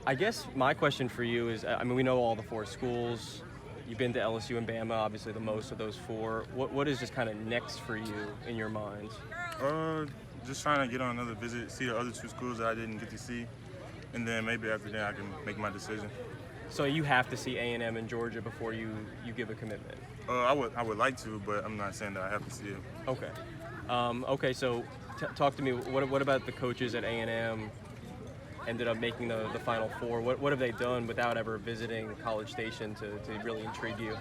I guess my question for you is, I mean, we know all the four schools. You've been to LSU and Bama, obviously the most of those four. What is just kind of next for you in your mind? Uh, just trying to get on another visit, see the other two schools that I didn't get to see, and then maybe after that I can make my decision. So you have to see A&M and Georgia before you give a commitment. I would like to, but I'm not saying that I have to see it. Okay. Okay. So talk to me. What about the coaches at A&M? Ended up making the Final Four. What have they done without ever visiting College Station to really intrigue you?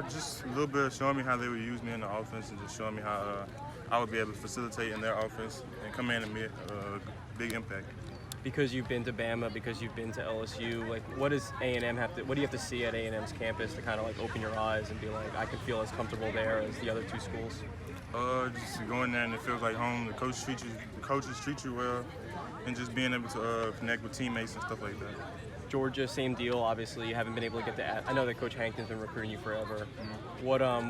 Just a little bit of showing me how they would use me in the offense and just showing me how I would be able to facilitate in their offense and come in and make a big impact. Because you've been to Bama, because you've been to LSU, like what does A&M have to? What do you have to see at A&M's campus to kind of like open your eyes and be like, I can feel as comfortable there as the other two schools? Just going there and it feels like home. The coaches treat you well, and just being able to connect with teammates and stuff like that. Georgia, same deal. Obviously, you haven't been able to get to. I know that Coach Hankton's been recruiting you forever. Mm-hmm.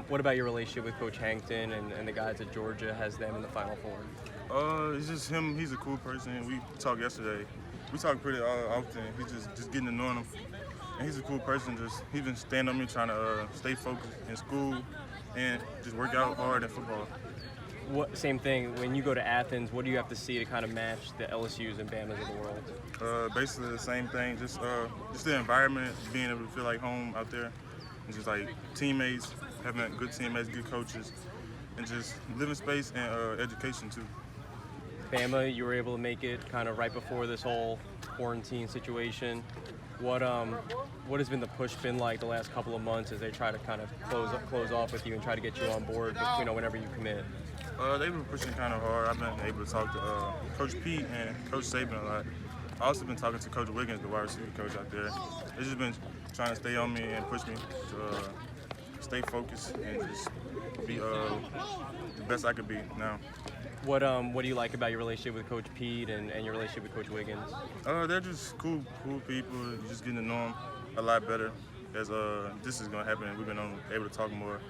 What about your relationship with Coach Hankton and the guys at Georgia has them in the Final Four? It's just him. He's a cool person. We talked yesterday. We talk pretty often. He's just getting to know him, and he's a cool person. He's been standing on me, trying to stay focused in school and just work out hard in football. Same thing. When you go to Athens, what do you have to see to kind of match the LSU's and Bama's of the world? Basically the same thing. Just the environment, being able to feel like home out there, and just like teammates, having good teammates, good coaches, and just living space and education too. Bama, you were able to make it kind of right before this whole quarantine situation. What has been the push been like the last couple of months as they try to kind of close off with you and try to get you on board, whenever you commit? They've been pushing kind of hard. I've been able to talk to Coach Pete and Coach Saban a lot. I also been talking to Coach Wiggins, the wide receiver coach out there. They've just been trying to stay on me and push me to stay focused and just be the best I could be now. What do you like about your relationship with Coach Pete and your relationship with Coach Wiggins? They're just cool people. Just getting to know them a lot better as this is going to happen. We've been able to talk more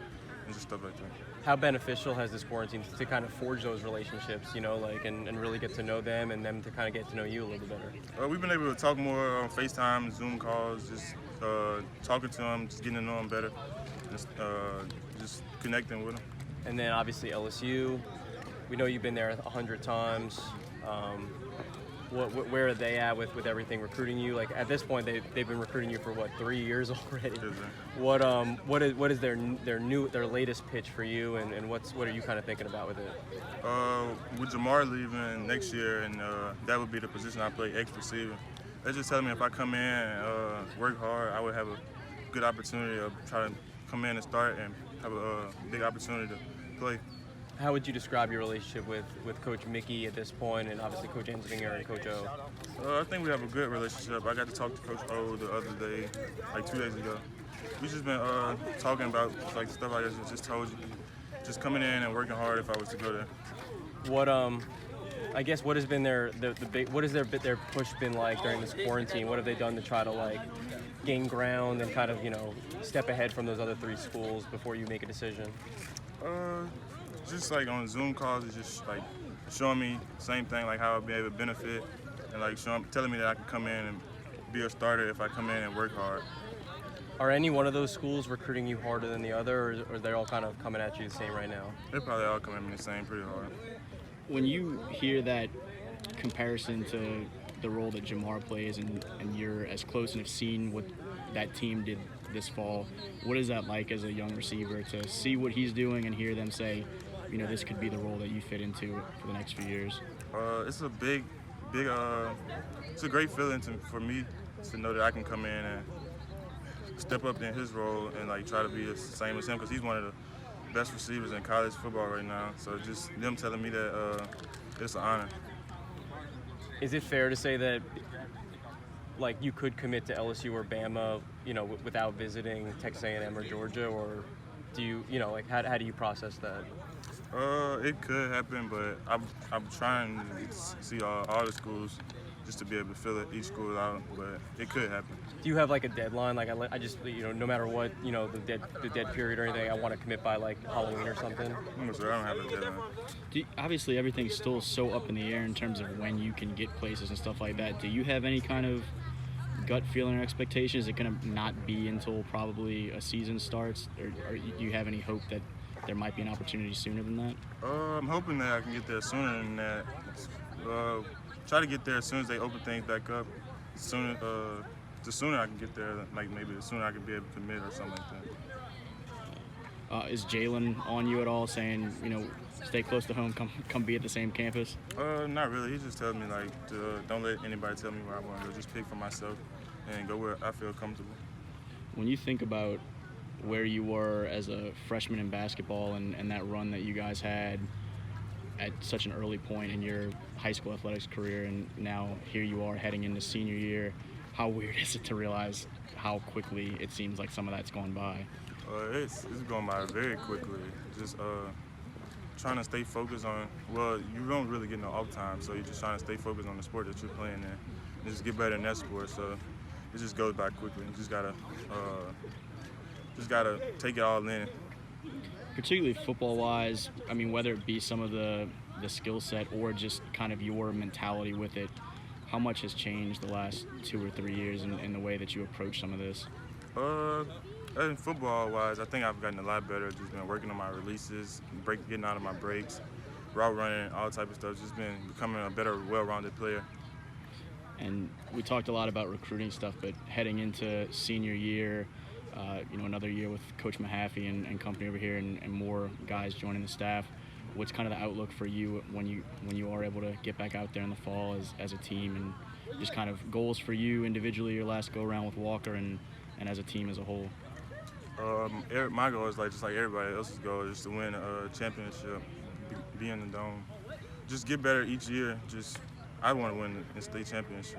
and just stuff like that. How beneficial has this quarantine to kind of forge those relationships, and really get to know them and them to kind of get to know you a little bit better? We've been able to talk more on FaceTime, Zoom calls, just talking to them, just getting to know them better, just connecting with them. And then obviously LSU, we know you've been there 100 times. Where are they at with everything recruiting you? Like at this point, they've been recruiting you for 3 years already. Yes, What is their latest pitch for you, and what are you kind of thinking about with it? With Jamar leaving next year, and that would be the position I play, X receiver. They're just telling me if I come in and work hard, I would have a good opportunity of trying to come in and start and have a big opportunity to play. How would you describe your relationship with Coach Mickey at this point, and obviously Coach Enslinger and Coach O? I think we have a good relationship. I got to talk to Coach O the other day, like 2 days ago. We just been talking about like stuff I just told you, just coming in and working hard if I was to go there. I guess what has been their push been like during this quarantine? What have they done to try to like gain ground and kind of step ahead from those other three schools before you make a decision? Just like on Zoom calls, it's just like showing me the same thing, like how I'll be able to benefit, and like telling me that I can come in and be a starter if I come in and work hard. Are any one of those schools recruiting you harder than the other, or are they all kind of coming at you the same right now? They're probably all coming at me the same, pretty hard. When you hear that comparison to the role that Jamar plays and you're as close and have seen what that team did this fall, what is that like as a young receiver to see what he's doing and hear them say, this could be the role that you fit into for the next few years? It's a big, it's a great feeling for me to know that I can come in and step up in his role and like try to be the same as him, because he's one of the best receivers in college football right now. So just them telling me that it's an honor. Is it fair to say that like you could commit to LSU or Bama, without visiting Texas A&M or Georgia, or do you, how do you process that? It could happen, but I'm trying to see all the schools just to be able to fill each school out, but it could happen. Do you have like a deadline? Like I just, no matter what, the dead period or anything, I want to commit by like Halloween or something? I'm sorry, I don't have a deadline. Obviously, everything's still so up in the air in terms of when you can get places and stuff like that. Do you have any kind of gut feeling or expectation? Is it going to not be until probably a season starts, or do you have any hope that there might be an opportunity sooner than that? I'm hoping that I can get there sooner than that. Try to get there as soon as they open things back up. The sooner I can get there, like maybe the sooner I can be able to commit or something like that. Is Jalen on you at all, saying, stay close to home, come be at the same campus? Not really. He just tells me don't let anybody tell me where I want to go. Just pick for myself and go where I feel comfortable. When you think about where you were as a freshman in basketball and that run that you guys had at such an early point in your high school athletics career, and now here you are heading into senior year, how weird is it to realize how quickly it seems like some of that's gone by? It's going by very quickly. Just trying to stay focused on, you don't really get no off time, so you're just trying to stay focused on the sport that you're playing in and just get better in that sport. So it just goes by quickly. You just gotta take it all in. Particularly football-wise, I mean, whether it be some of the skill set or just kind of your mentality with it, how much has changed the last 2 or 3 years in the way that you approach some of this? And football-wise, I think I've gotten a lot better. Just been working on my releases, getting out of my breaks, route running, all type of stuff. Just been becoming a better, well-rounded player. And we talked a lot about recruiting stuff, but heading into senior year, another year with Coach Mahaffey and company over here, and more guys joining the staff. What's kind of the outlook for you when you are able to get back out there in the fall as a team, and just kind of goals for you individually, your last go around with Walker, and as a team as a whole? My goal is just like everybody else's goal, is to win a championship, be in the dome, just get better each year. I want to win the state championship.